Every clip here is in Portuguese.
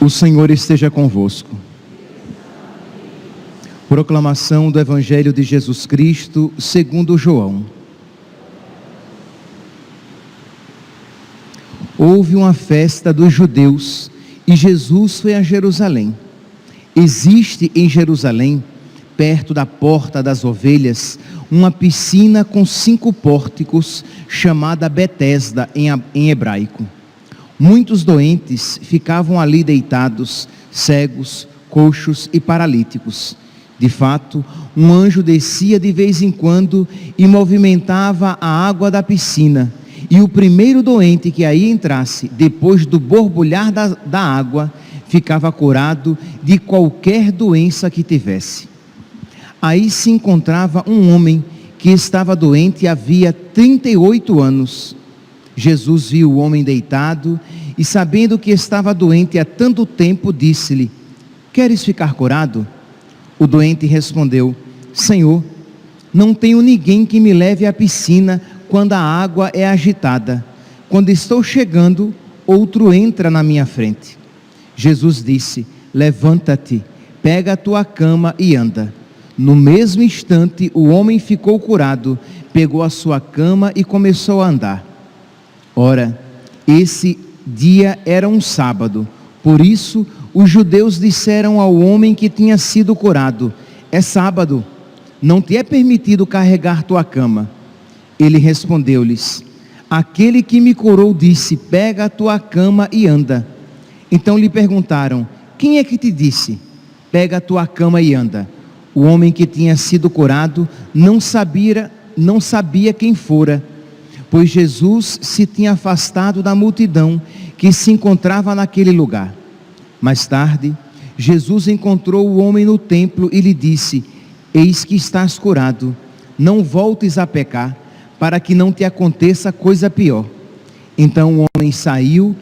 O Senhor esteja convosco. Proclamação do Evangelho de Jesus Cristo segundo João. Houve uma festa dos judeus e Jesus foi a Jerusalém. Existe em Jerusalém, perto da Porta das Ovelhas, uma piscina com 5 pórticos, chamada Betesda em hebraico. Muitos doentes ficavam ali deitados, cegos, coxos e paralíticos. De fato, um anjo descia de vez em quando e movimentava a água da piscina. E o primeiro doente que aí entrasse, depois do borbulhar da água, ficava curado de qualquer doença que tivesse. Aí se encontrava um homem que estava doente havia 38 anos. Jesus viu o homem deitado e, sabendo que estava doente há tanto tempo, disse-lhe: queres ficar curado? O doente respondeu: Senhor, não tenho ninguém que me leve à piscina quando a água é agitada. Quando estou chegando, outro entra na minha frente. Jesus disse: levanta-te, pega a tua cama e anda. No mesmo instante, o homem ficou curado, pegou a sua cama e começou a andar. Ora, esse dia era um sábado, por isso os judeus disseram ao homem que tinha sido curado: é sábado, não te é permitido carregar tua cama. Ele respondeu-lhes: aquele que me curou disse: pega a tua cama e anda. Então lhe perguntaram: quem é que te disse? Pega a tua cama e anda. O homem que tinha sido curado não sabia quem fora, pois Jesus se tinha afastado da multidão que se encontrava naquele lugar. Mais tarde, Jesus encontrou o homem no templo e lhe disse: eis que estás curado, não voltes a pecar, para que não te aconteça coisa pior. Então o homem saiu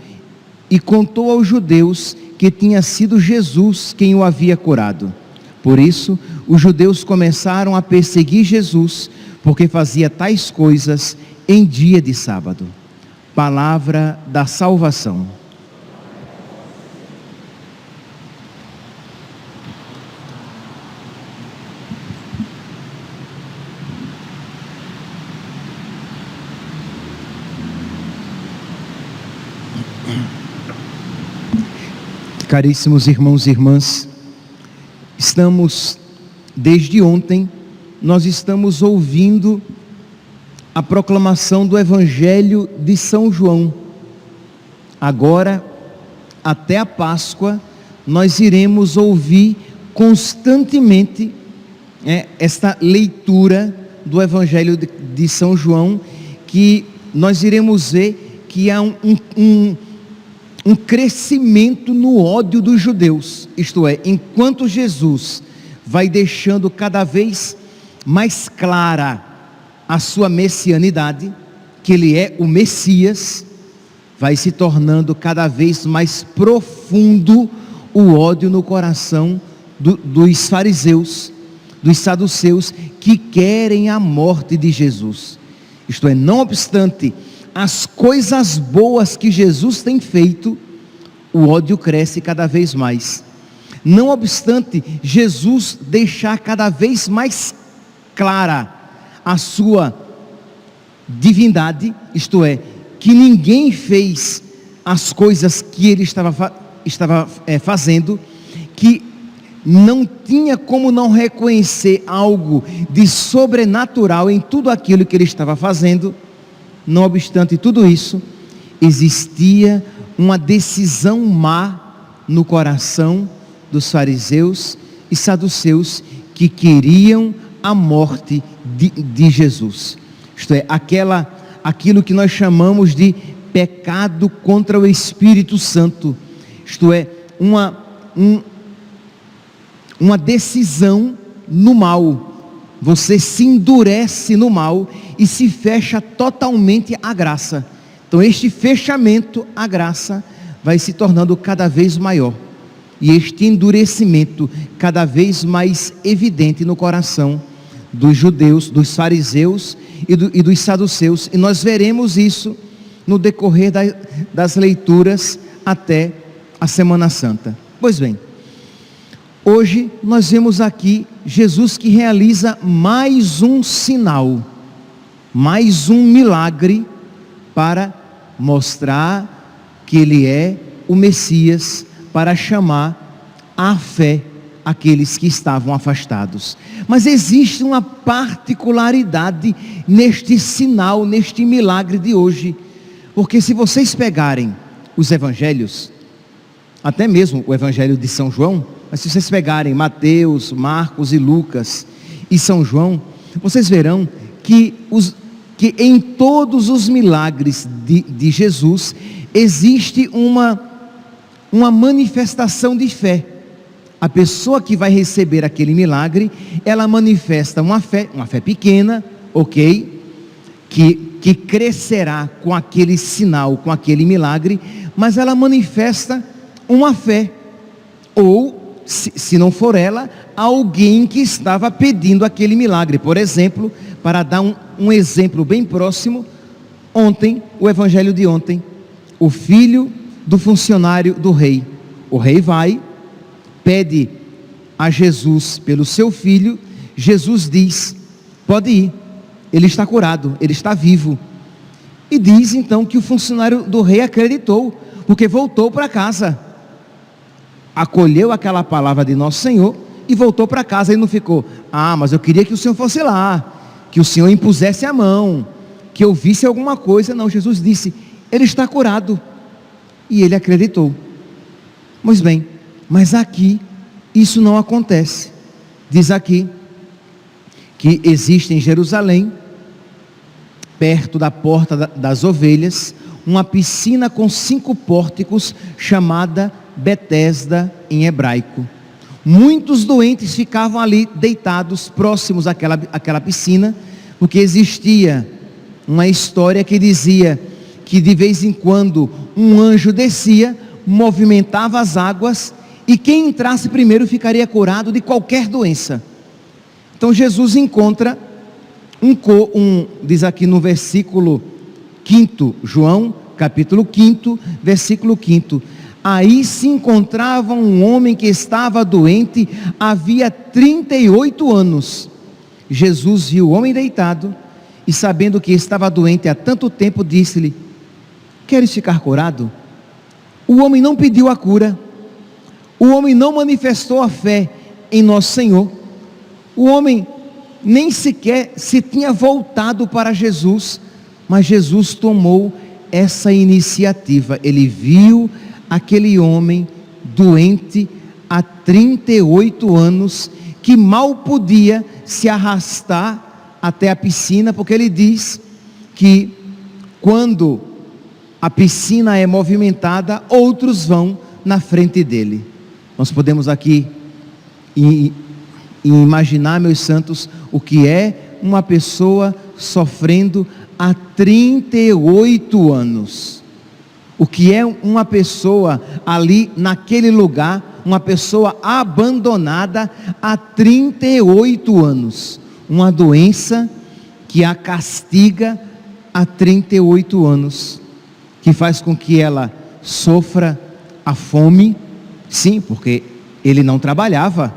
e contou aos judeus que tinha sido Jesus quem o havia curado. Por isso, os judeus começaram a perseguir Jesus, porque fazia tais coisas em dia de sábado. Palavra da salvação. Caríssimos irmãos e irmãs, desde ontem, nós estamos ouvindo a proclamação do Evangelho de São João. Agora, até a Páscoa, nós iremos ouvir constantemente esta leitura do Evangelho de São João, que nós iremos ver que há um crescimento no ódio dos judeus. Isto é, enquanto Jesus vai deixando cada vez mais clara a sua messianidade, que ele é o Messias, vai se tornando cada vez mais profundo o ódio no coração dos fariseus, dos saduceus, que querem a morte de Jesus. Isto é, não obstante as coisas boas que Jesus tem feito, o ódio cresce cada vez mais. Não obstante Jesus deixar cada vez mais clara a sua divindade, isto é, que ninguém fez as coisas que ele estava fazendo, que não tinha como não reconhecer algo de sobrenatural em tudo aquilo que ele estava fazendo. Não obstante tudo isso, existia uma decisão má no coração dos fariseus e saduceus, que queriam a morte de Jesus. Isto é, aquilo que nós chamamos de pecado contra o Espírito Santo. Isto é, uma decisão no mal. Você se endurece no mal e se fecha totalmente à graça. Então este fechamento à graça vai se tornando cada vez maior. e este endurecimento cada vez mais evidente no coração dos judeus, dos fariseus e dos saduceus. E nós veremos isso no decorrer das leituras até a Semana Santa. Pois bem, hoje nós vemos aqui Jesus que realiza mais um sinal, mais um milagre para mostrar que Ele é o Messias, para chamar à fé aqueles que estavam afastados. Mas existe uma particularidade neste sinal, neste milagre de hoje, porque se vocês pegarem os evangelhos, até mesmo o evangelho de São João, mas se vocês pegarem Mateus, Marcos e Lucas e São João, vocês verão que em todos os milagres de Jesus existe uma manifestação de fé. A pessoa que vai receber aquele milagre, ela manifesta uma fé pequena, ok? Que crescerá com aquele sinal, com aquele milagre, mas ela manifesta uma fé. Ou, se não for ela, alguém que estava pedindo aquele milagre. Por exemplo, para dar um exemplo bem próximo, ontem, o evangelho de ontem, o filho do funcionário do rei. O rei vai, pede a Jesus pelo seu filho. Jesus diz: pode ir, ele está curado, ele está vivo. E diz então que o funcionário do rei acreditou, porque voltou para casa, acolheu aquela palavra de nosso Senhor e voltou para casa. E não ficou: mas eu queria que o Senhor fosse lá, que o Senhor impusesse a mão, que eu visse alguma coisa. Não, Jesus disse: ele está curado. E ele acreditou. Pois bem, mas aqui isso não acontece. Diz aqui que existe em Jerusalém, perto da porta das ovelhas, uma piscina com 5 pórticos, chamada Betesda em hebraico. Muitos doentes ficavam ali deitados, próximos àquela piscina, porque existia uma história que dizia que de vez em quando um anjo descia, movimentava as águas, e quem entrasse primeiro ficaria curado de qualquer doença. Então Jesus encontra diz aqui no versículo 5, João capítulo 5, versículo 5: aí se encontrava um homem que estava doente havia 38 anos. Jesus viu o homem deitado e, sabendo que estava doente há tanto tempo, disse-lhe: queres ficar curado? O homem não pediu a cura, o homem não manifestou a fé em nosso Senhor, o homem nem sequer se tinha voltado para Jesus, mas Jesus tomou essa iniciativa. Ele viu aquele homem doente há 38 anos, que mal podia se arrastar até a piscina, porque ele diz que quando a piscina é movimentada, outros vão na frente dele. Nós podemos aqui imaginar, meus santos, o que é uma pessoa sofrendo há 38 anos. O que é uma pessoa ali naquele lugar, uma pessoa abandonada há 38 anos. Uma doença que a castiga há 38 anos, que faz com que ela sofra a fome. Sim, porque ele não trabalhava,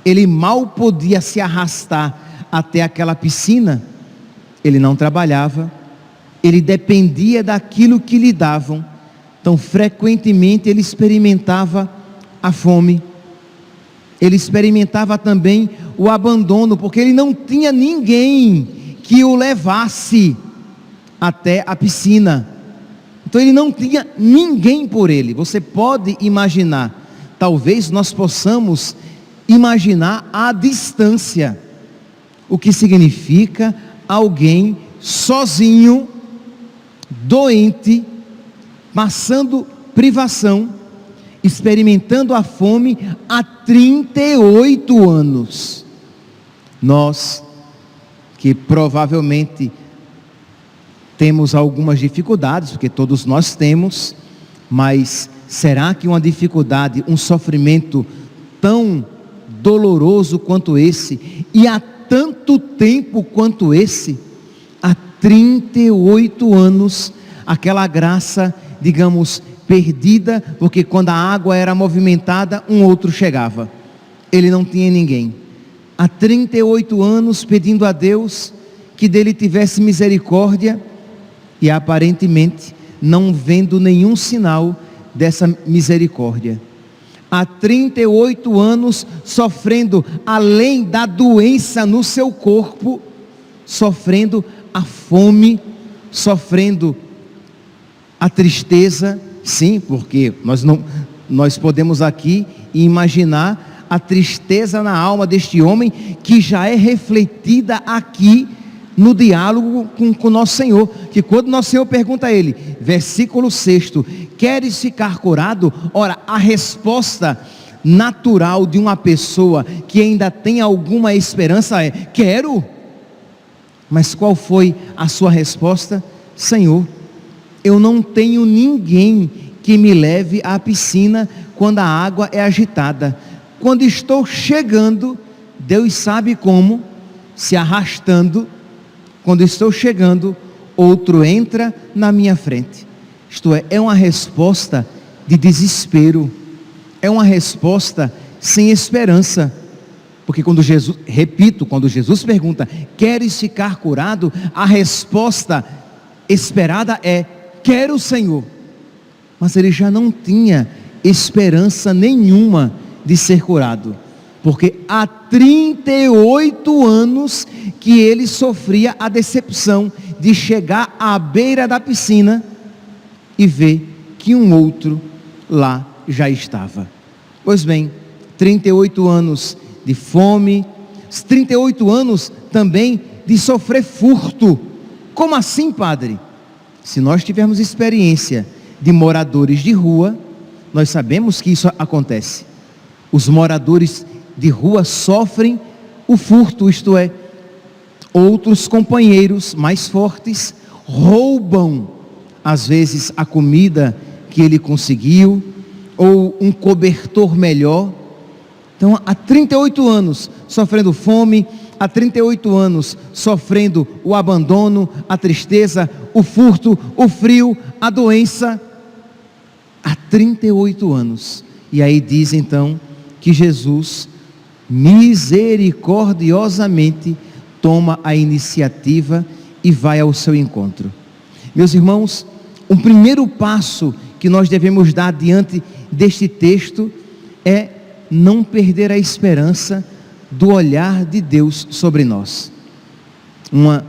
ele mal podia se arrastar até aquela piscina, ele não trabalhava, ele dependia daquilo que lhe davam. Então frequentemente ele experimentava a fome, ele experimentava também o abandono, porque ele não tinha ninguém que o levasse até a piscina. Então ele não tinha ninguém por ele. Você pode imaginar, talvez nós possamos imaginar a distância, o que significa alguém sozinho, doente, passando privação, experimentando a fome há 38 anos. Nós, que provavelmente temos algumas dificuldades, porque todos nós temos, mas será que uma dificuldade, um sofrimento tão doloroso quanto esse, e há tanto tempo quanto esse, há 38 anos, aquela graça, digamos, perdida, porque quando a água era movimentada, um outro chegava, ele não tinha ninguém, há 38 anos pedindo a Deus que dele tivesse misericórdia, e aparentemente não vendo nenhum sinal dessa misericórdia, há 38 anos sofrendo, além da doença no seu corpo, sofrendo a fome, sofrendo a tristeza, sim, porque nós podemos aqui imaginar a tristeza na alma deste homem, que já é refletida aqui no diálogo com nosso Senhor, que quando nosso Senhor pergunta a ele, versículo 6, queres ficar curado? Ora, a resposta natural de uma pessoa que ainda tem alguma esperança é, quero. Mas qual foi a sua resposta? Senhor, eu não tenho ninguém que me leve à piscina quando a água é agitada. Quando estou chegando, Deus sabe como, se arrastando, quando estou chegando, outro entra na minha frente. Isto é uma resposta de desespero, é uma resposta sem esperança, porque quando Jesus pergunta, queres ficar curado? A resposta esperada é, quero, Senhor. Mas ele já não tinha esperança nenhuma de ser curado, porque há 38 anos que ele sofria a decepção de chegar à beira da piscina e ver que um outro lá já estava. Pois bem, 38 anos de fome, 38 anos também de sofrer furto. Como assim, padre? Se nós tivermos experiência de moradores de rua, nós sabemos que isso acontece. Os moradores de rua sofrem o furto, isto é, outros companheiros mais fortes roubam, às vezes, a comida que ele conseguiu, ou um cobertor melhor. Então, há 38 anos sofrendo fome, há 38 anos sofrendo o abandono, a tristeza, o furto, o frio, a doença, há 38 anos, e aí diz então, que Jesus misericordiosamente toma a iniciativa e vai ao seu encontro. Meus irmãos, o primeiro passo que nós devemos dar diante deste texto é não perder a esperança do olhar de Deus sobre nós. Uma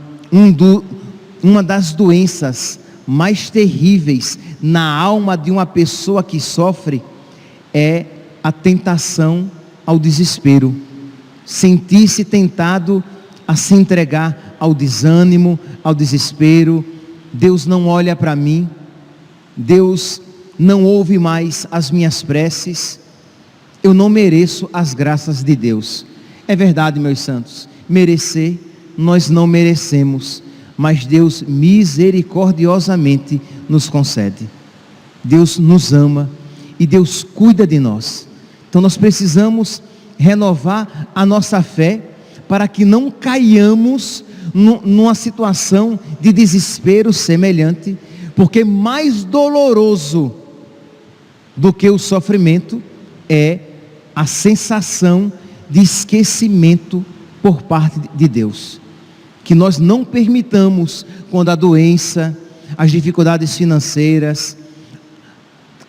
das doenças mais terríveis na alma de uma pessoa que sofre é a tentação ao desespero, sentir-se tentado a se entregar ao desânimo, ao desespero. Deus não olha para mim, Deus não ouve mais as minhas preces, eu não mereço as graças de Deus. É verdade, meus santos, merecer nós não merecemos, mas Deus misericordiosamente nos concede. Deus nos ama e Deus cuida de nós. Então nós precisamos renovar a nossa fé para que não caiamos numa situação de desespero semelhante, porque mais doloroso do que o sofrimento é a sensação de esquecimento por parte de Deus. Que nós não permitamos, quando a doença, as dificuldades financeiras,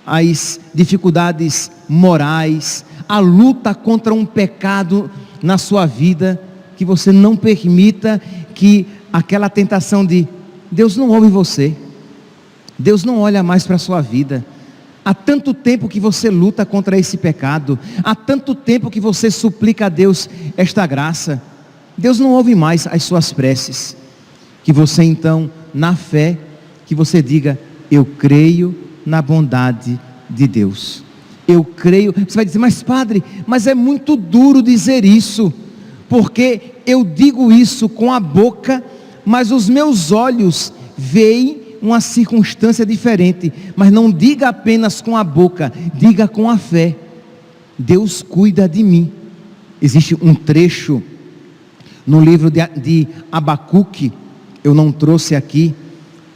as dificuldades morais, a luta contra um pecado na sua vida, que você não permita que aquela tentação de Deus não ouve você, Deus não olha mais para a sua vida. Há tanto tempo que você luta contra esse pecado, há tanto tempo que você suplica a Deus esta graça, Deus não ouve mais as suas preces. Que você então, na fé, que você diga, eu creio na bondade de Deus, eu creio. Você vai dizer, mas padre, mas é muito duro dizer isso, porque eu digo isso com a boca, mas os meus olhos veem uma circunstância diferente, mas não diga apenas com a boca, diga com a fé: Deus cuida de mim. Existe um trecho no livro de Abacuque, eu não trouxe aqui,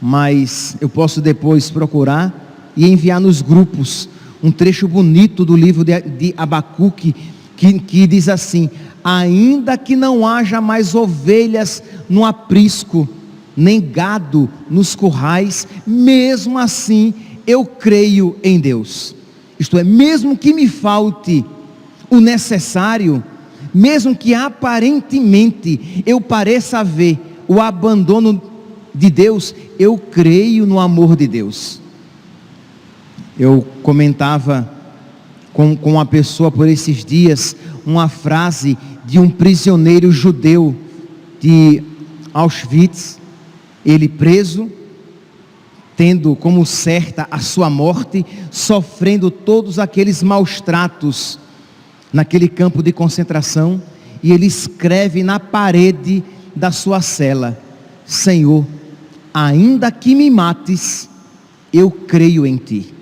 mas eu posso depois procurar e enviar nos grupos, um trecho bonito do livro de Abacuque, que diz assim: ainda que não haja mais ovelhas no aprisco, nem gado nos currais, mesmo assim eu creio em Deus. Isto é, mesmo que me falte o necessário, mesmo que aparentemente eu pareça ver o abandono de Deus, eu creio no amor de Deus. Eu comentava com uma pessoa por esses dias uma frase de um prisioneiro judeu de Auschwitz, ele preso, tendo como certa a sua morte, sofrendo todos aqueles maus tratos naquele campo de concentração, e ele escreve na parede da sua cela: Senhor, ainda que me mates, eu creio em ti.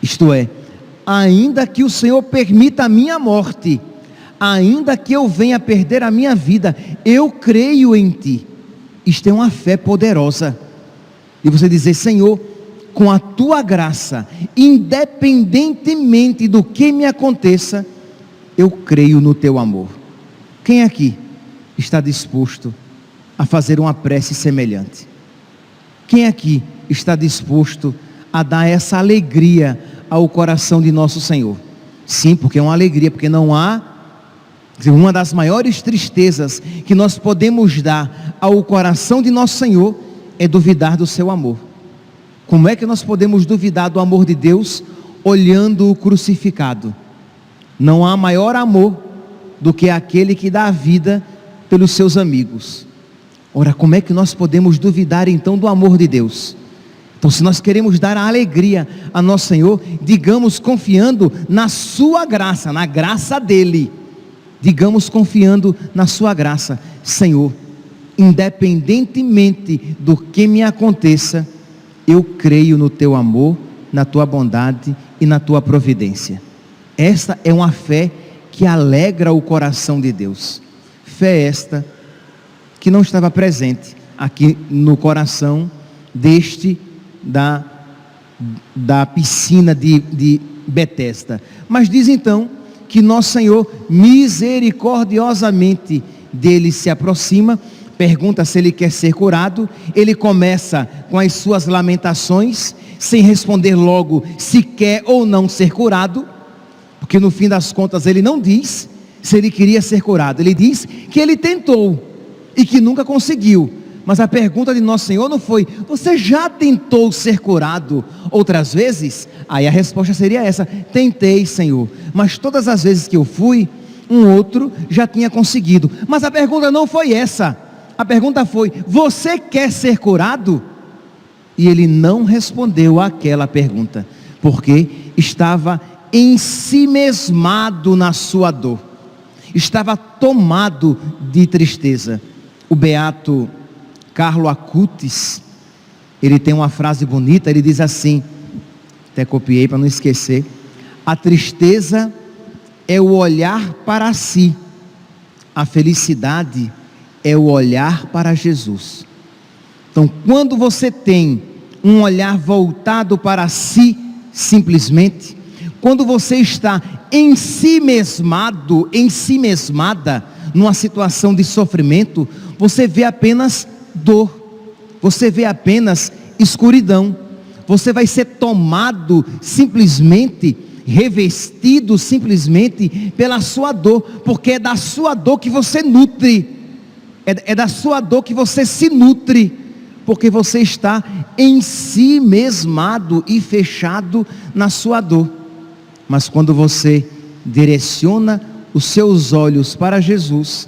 Isto é, ainda que o Senhor permita a minha morte, ainda que eu venha perder a minha vida, eu creio em ti. Isto é uma fé poderosa. E você dizer: Senhor, com a tua graça, independentemente do que me aconteça, eu creio no teu amor. Quem aqui está disposto a fazer uma prece semelhante? Quem aqui está disposto a dar essa alegria ao coração de nosso Senhor? Sim, porque é uma alegria, porque não há, uma das maiores tristezas que nós podemos dar ao coração de nosso Senhor é duvidar do seu amor. Como é que nós podemos duvidar do amor de Deus olhando o crucificado? Não há maior amor do que aquele que dá a vida pelos seus amigos. Ora, como é que nós podemos duvidar então do amor de Deus? Então, se nós queremos dar a alegria a nosso Senhor, digamos confiando na sua graça, na graça dele. Digamos confiando na sua graça: Senhor, independentemente do que me aconteça, eu creio no teu amor, na tua bondade e na tua providência. Esta é uma fé que alegra o coração de Deus. Fé esta que não estava presente aqui no coração deste da piscina de Betesda. Mas diz então que nosso Senhor misericordiosamente dele se aproxima, pergunta se ele quer ser curado. Ele começa com as suas lamentações, sem responder logo se quer ou não ser curado, porque no fim das contas ele não diz se ele queria ser curado, ele diz que ele tentou e que nunca conseguiu. Mas a pergunta de nosso Senhor não foi: você já tentou ser curado outras vezes? Aí a resposta seria essa: tentei, Senhor, mas todas as vezes que eu fui, um outro já tinha conseguido. Mas a pergunta não foi essa. A pergunta foi: você quer ser curado? E ele não respondeu àquela pergunta, porque estava ensimesmado na sua dor, estava tomado de tristeza. O beato Carlo Acutis, ele tem uma frase bonita, ele diz assim, até copiei para não esquecer: a tristeza é o olhar para si, a felicidade é o olhar para Jesus. Então, quando você tem um olhar voltado para si, simplesmente, quando você está ensimesmado, ensimesmada, numa situação de sofrimento, você vê apenas dor, você vê apenas escuridão, você vai ser tomado simplesmente, revestido simplesmente pela sua dor, porque é da sua dor que você nutre, é da sua dor que você se nutre, porque você está ensimesmado e fechado na sua dor. Mas quando você direciona os seus olhos para Jesus,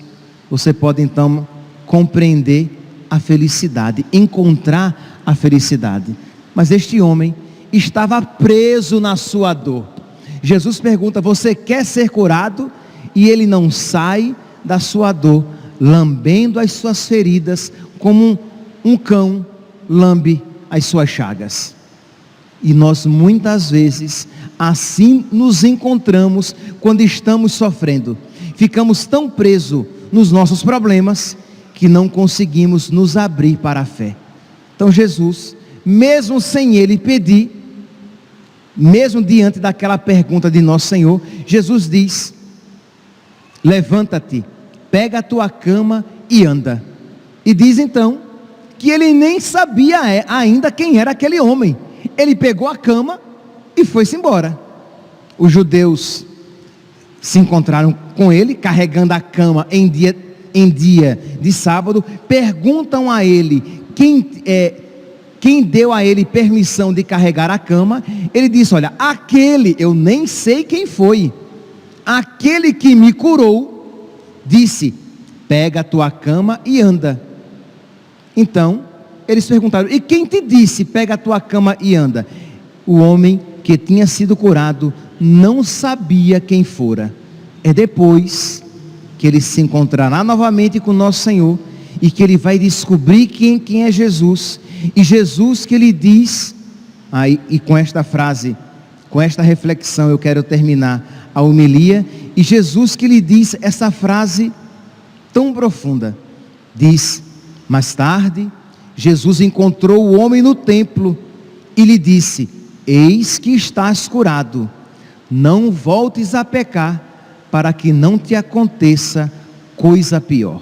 você pode então compreender a felicidade, encontrar a felicidade. Mas este homem estava preso na sua dor. Jesus pergunta: você quer ser curado? E ele não sai da sua dor, lambendo as suas feridas como um cão lambe as suas chagas. E nós muitas vezes assim nos encontramos quando estamos sofrendo. Ficamos tão presos nos nossos problemas que não conseguimos nos abrir para a fé. Então Jesus, mesmo sem ele pedir, mesmo diante daquela pergunta de nosso Senhor, Jesus diz: levanta-te, pega a tua cama e anda. E diz então que ele nem sabia ainda quem era aquele homem. Ele pegou a cama e foi-se embora. Os judeus se encontraram com ele, carregando a cama em dia de sábado, perguntam a ele quem deu a ele permissão de carregar a cama. Ele disse: olha, aquele, eu nem sei quem foi, aquele que me curou, disse: pega a tua cama e anda. Então, eles perguntaram: e quem te disse, pega a tua cama e anda? O homem que tinha sido curado não sabia quem fora. É depois que ele se encontrará novamente com nosso Senhor e que ele vai descobrir quem é Jesus. E Jesus que lhe diz, e com esta frase, com esta reflexão eu quero terminar a homilia. E Jesus que lhe diz essa frase tão profunda, diz: mais tarde, Jesus encontrou o homem no templo e lhe disse: eis que estás curado, não voltes a pecar, para que não te aconteça coisa pior.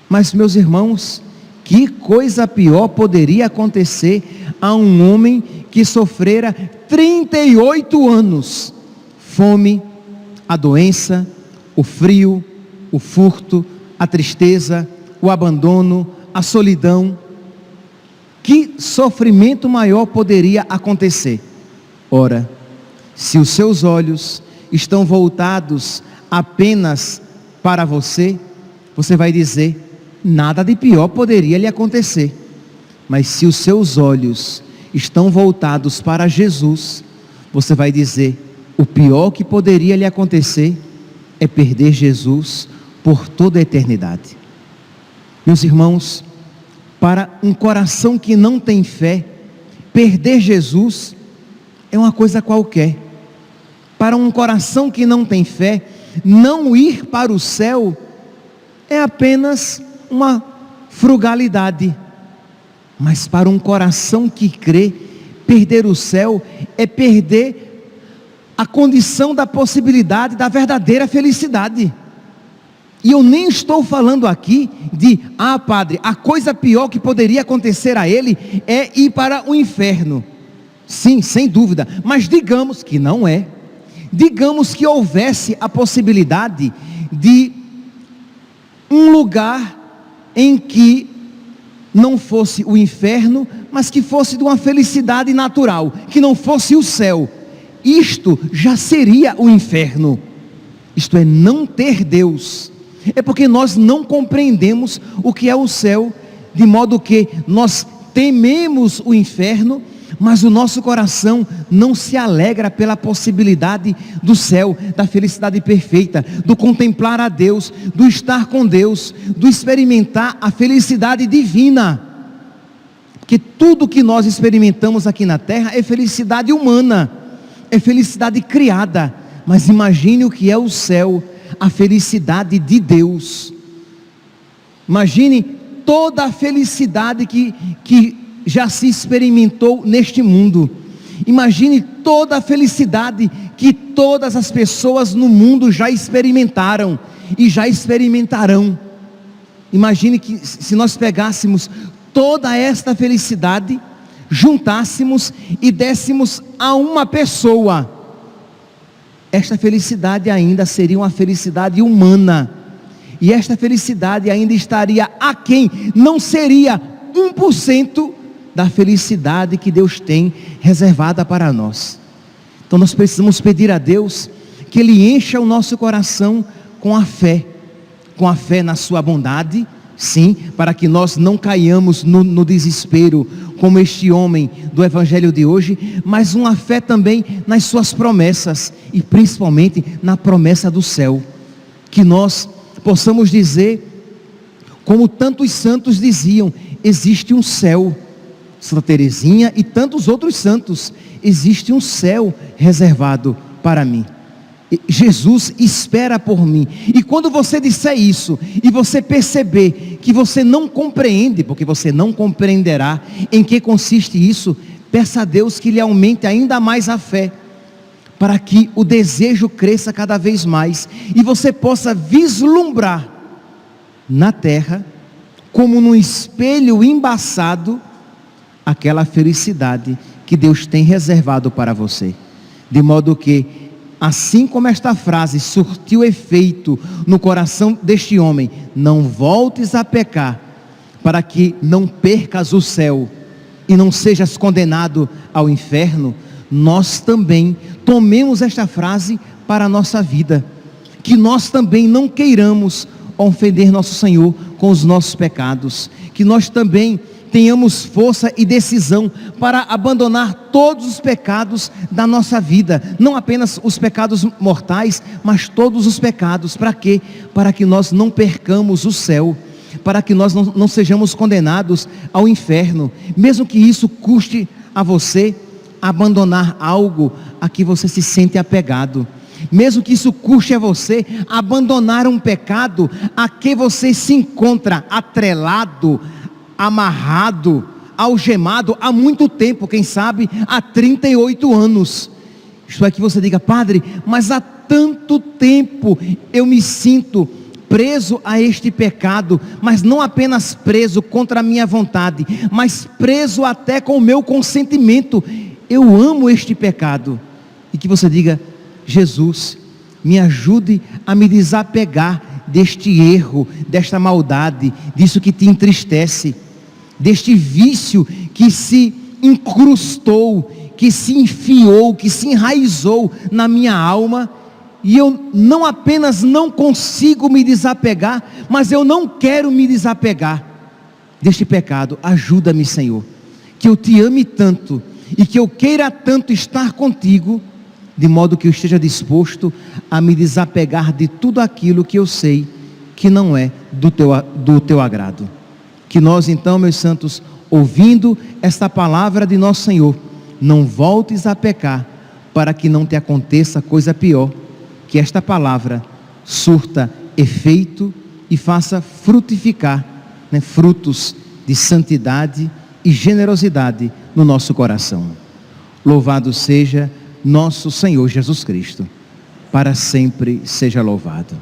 Mas, meus irmãos, que coisa pior poderia acontecer a um homem que sofrera 38 anos? Fome, a doença, o frio, o furto, a tristeza, o abandono, a solidão. Que sofrimento maior poderia acontecer? Ora, se os seus olhos estão voltados apenas para você, você vai dizer: nada de pior poderia lhe acontecer. Mas se os seus olhos estão voltados para Jesus, você vai dizer: o pior que poderia lhe acontecer é perder Jesus por toda a eternidade. Meus irmãos, para um coração que não tem fé, perder Jesus é uma coisa qualquer. Para um coração que não tem fé, não ir para o céu é apenas uma frugalidade. Mas para um coração que crê, perder o céu é perder a condição da possibilidade da verdadeira felicidade. E eu nem estou falando aqui de: padre, a coisa pior que poderia acontecer a ele é ir para o inferno. Sim, sem dúvida, mas digamos que não é. Digamos que houvesse a possibilidade de um lugar em que não fosse o inferno, mas que fosse de uma felicidade natural, que não fosse o céu. Isto já seria o inferno. Isto é não ter Deus. É porque nós não compreendemos o que é o céu, de modo que nós tememos o inferno, mas o nosso coração não se alegra pela possibilidade do céu, da felicidade perfeita, do contemplar a Deus, do estar com Deus, do experimentar a felicidade divina. Porque tudo que nós experimentamos aqui na terra é felicidade humana, é felicidade criada. Mas imagine o que é o céu, a felicidade de Deus. Imagine toda a felicidade que já se experimentou neste mundo. Imagine toda a felicidade que todas as pessoas no mundo já experimentaram e já experimentarão. Imagine que se nós pegássemos toda esta felicidade, juntássemos e dessemos a uma pessoa, esta felicidade ainda seria uma felicidade humana, e esta felicidade ainda estaria aquém, não seria 1% da felicidade que Deus tem reservada para nós. Então nós precisamos pedir a Deus que Ele encha o nosso coração com a fé na sua bondade, sim, para que nós não caiamos no desespero, como este homem do evangelho de hoje, mas uma fé também nas suas promessas, e principalmente na promessa do céu, que nós possamos dizer, como tantos santos diziam: existe um céu, Santa Teresinha e tantos outros santos. Existe um céu reservado para mim. Jesus espera por mim. E quando você disser isso, e você perceber que você não compreende, porque você não compreenderá em que consiste isso, peça a Deus que lhe aumente ainda mais a fé, para que o desejo cresça cada vez mais, e você possa vislumbrar na terra, como num espelho embaçado, aquela felicidade que Deus tem reservado para você. De modo que, assim como esta frase surtiu efeito no coração deste homem, não voltes a pecar, para que não percas o céu e não sejas condenado ao inferno, nós também tomemos esta frase para a nossa vida, que nós também não queiramos ofender nosso Senhor com os nossos pecados, que nós também tenhamos força e decisão para abandonar todos os pecados da nossa vida, não apenas os pecados mortais, mas todos os pecados. Para quê? Para que nós não percamos o céu, para que nós não sejamos condenados ao inferno, mesmo que isso custe a você abandonar algo a que você se sente apegado, mesmo que isso custe a você abandonar um pecado a que você se encontra atrelado, amarrado, algemado há muito tempo, quem sabe há 38 anos. Isto é, que você diga: padre, mas há tanto tempo eu me sinto preso a este pecado, mas não apenas preso contra a minha vontade, mas preso até com o meu consentimento. Eu amo este pecado. E que você diga: Jesus, me ajude a me desapegar deste erro, desta maldade, disso que te entristece, deste vício que se incrustou, que se enfiou, que se enraizou na minha alma, e eu não apenas não consigo me desapegar, mas eu não quero me desapegar deste pecado. Ajuda-me, Senhor, que eu te ame tanto, e que eu queira tanto estar contigo, de modo que eu esteja disposto a me desapegar de tudo aquilo que eu sei que não é do teu agrado. Que nós então, meus santos, ouvindo esta palavra de nosso Senhor, não voltes a pecar, para que não te aconteça coisa pior, que esta palavra surta efeito e faça frutificar, frutos de santidade e generosidade no nosso coração. Louvado seja nosso Senhor Jesus Cristo, para sempre seja louvado.